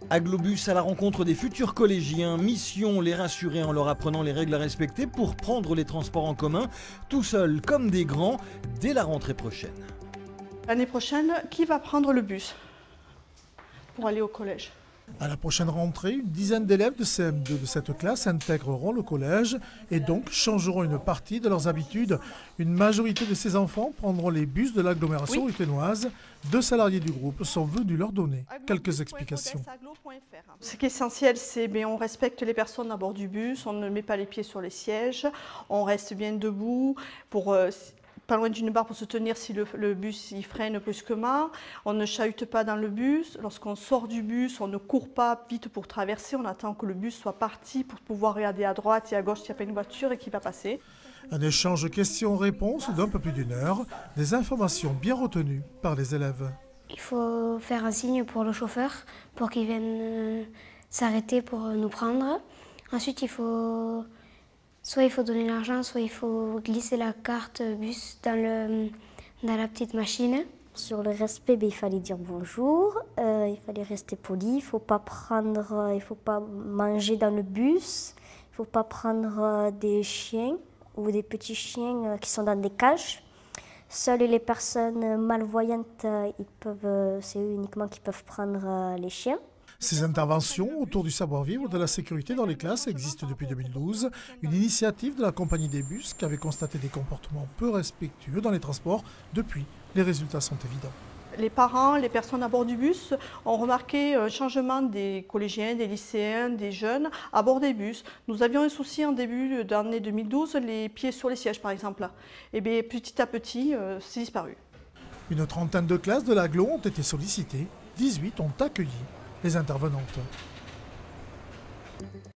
Aglobus à la rencontre des futurs collégiens, mission les rassurer en leur apprenant les règles à respecter pour prendre les transports en commun, tout seuls comme des grands, dès la rentrée prochaine. L'année prochaine, qui va prendre le bus pour aller au collège? À la prochaine rentrée, une dizaine d'élèves de CM2 de cette classe intégreront le collège et donc changeront une partie de leurs habitudes. Une majorité de ces enfants prendront les bus de l'agglomération ruthenoise. 2 salariés du groupe sont venus leur donner quelques explications. Ce qui est essentiel, c'est qu'on respecte les personnes à bord du bus, on ne met pas les pieds sur les sièges, on reste bien debout pour... pas loin d'une barre pour se tenir si le bus il freine brusquement. On ne chahute pas dans le bus. Lorsqu'on sort du bus, on ne court pas vite pour traverser. On attend que le bus soit parti pour pouvoir regarder à droite et à gauche s'il n'y a pas une voiture et qui va passer. Un échange questions-réponses d'un peu plus d'une heure. Des informations bien retenues par les élèves. Il faut faire un signe pour le chauffeur pour qu'il vienne s'arrêter pour nous prendre. Ensuite, soit il faut donner l'argent, soit il faut glisser la carte bus dans la petite machine. Sur le respect, il fallait dire bonjour, il fallait rester poli, il ne faut pas manger dans le bus, il ne faut pas prendre des chiens ou des petits chiens qui sont dans des cages. Seules les personnes malvoyantes, c'est eux uniquement qui peuvent prendre les chiens. Ces interventions autour du savoir-vivre de la sécurité dans les classes existent depuis 2012, une initiative de la compagnie des bus qui avait constaté des comportements peu respectueux dans les transports. Depuis, les résultats sont évidents. Les parents, les personnes à bord du bus ont remarqué un changement des collégiens, des lycéens, des jeunes à bord des bus. Nous avions un souci en début d'année 2012, les pieds sur les sièges par exemple. Et bien, petit à petit, c'est disparu. Une trentaine de classes de l'agglo ont été sollicitées, 18 ont accueilli les intervenantes.